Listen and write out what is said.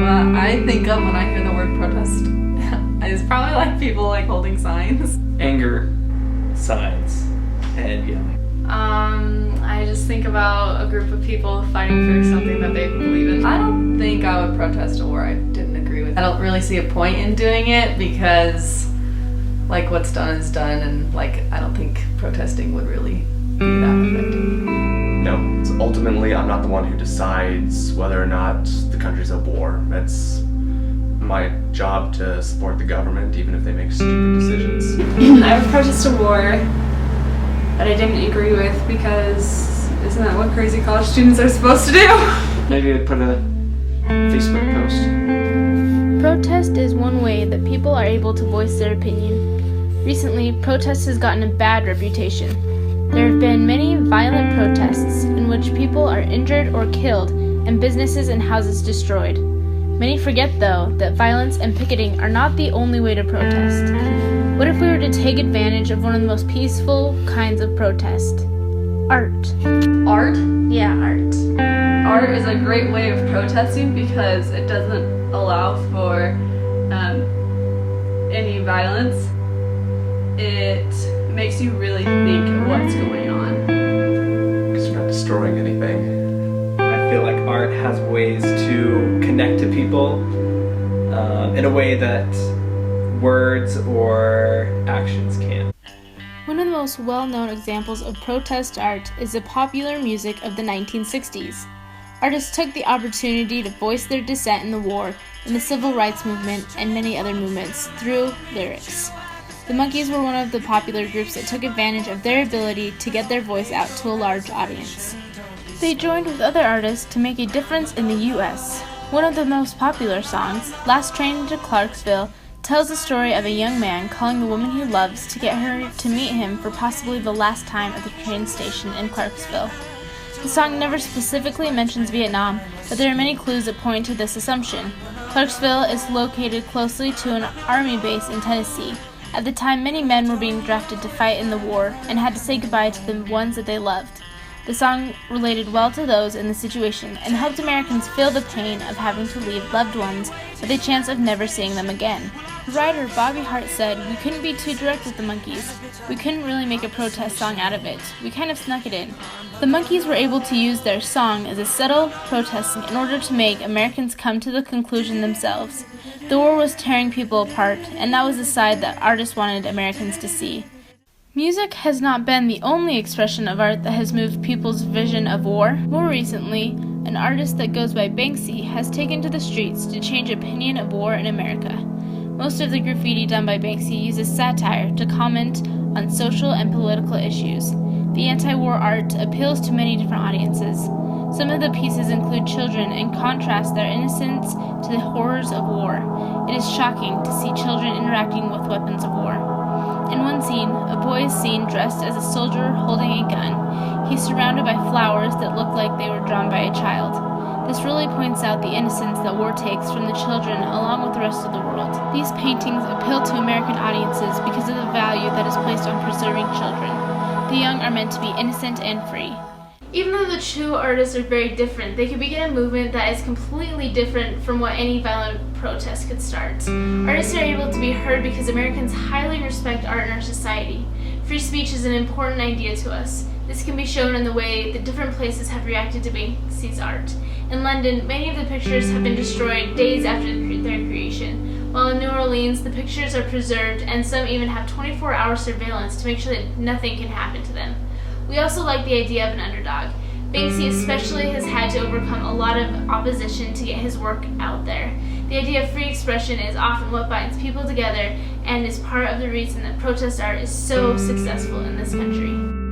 What I think of when I hear the word protest is probably like people like holding signs. Anger, signs, and yelling. I just think about a group of people fighting for something that they believe in. I don't think I would protest a war I didn't agree with. I don't really see a point in doing it because like what's done is done, and like I don't think protesting would really be that effective. No, it's ultimately I'm not the one who decides whether or not the country's at war. That's my job to support the government, even if they make stupid decisions. I would protest a war that I didn't agree with because isn't that what crazy college students are supposed to do? Maybe I'd put a Facebook post. Protest is one way that people are able to voice their opinion. Recently, protest has gotten a bad reputation. There have been many violent protests in which people are injured or killed and businesses and houses destroyed. Many forget, though, that violence and picketing are not the only way to protest. What if we were to take advantage of one of the most peaceful kinds of protest? Art. Art? Yeah, art. Art is a great way of protesting because it doesn't allow for any violence. It makes you really think of what's going on. Because you're not destroying anything. I feel like art has ways to connect to people in a way that words or actions can't. One of the most well-known examples of protest art is the popular music of the 1960s. Artists took the opportunity to voice their dissent in the war, in the civil rights movement, and many other movements through lyrics. The Monkees were one of the popular groups that took advantage of their ability to get their voice out to a large audience. They joined with other artists to make a difference in the U.S. One of the most popular songs, Last Train to Clarksville, tells the story of a young man calling the woman he loves to get her to meet him for possibly the last time at the train station in Clarksville. The song never specifically mentions Vietnam, but there are many clues that point to this assumption. Clarksville is located closely to an army base in Tennessee. At the time, many men were being drafted to fight in the war and had to say goodbye to the ones that they loved. The song related well to those in the situation and helped Americans feel the pain of having to leave loved ones with a chance of never seeing them again. The writer Bobby Hart said, "We couldn't be too direct with the Monkees. We couldn't really make a protest song out of it. We kind of snuck it in." The Monkees were able to use their song as a subtle protest in order to make Americans come to the conclusion themselves. The war was tearing people apart, and that was the side that artists wanted Americans to see. Music has not been the only expression of art that has moved people's vision of war. More recently, an artist that goes by Banksy has taken to the streets to change opinion of war in America. Most of the graffiti done by Banksy uses satire to comment on social and political issues. The anti-war art appeals to many different audiences. Some of the pieces include children and contrast their innocence to the horrors of war. It is shocking to see children interacting with weapons of war. In one scene, a boy is seen dressed as a soldier holding a gun. He's surrounded by flowers that look like they were drawn by a child. This really points out the innocence that war takes from the children along with the rest of the world. These paintings appeal to American audiences because of the value that is placed on preserving children. The young are meant to be innocent and free. Even though the two artists are very different, they could begin a movement that is completely different from what any violent protest could start. Artists are able to be heard because Americans highly respect art in our society. Free speech is an important idea to us. This can be shown in the way that different places have reacted to Banksy's art. In London, many of the pictures have been destroyed days after their creation, while in New Orleans, the pictures are preserved and some even have 24-hour surveillance to make sure that nothing can happen to them. We also like the idea of an underdog. Banksy especially has had to overcome a lot of opposition to get his work out there. The idea of free expression is often what binds people together and is part of the reason that protest art is so successful in this country.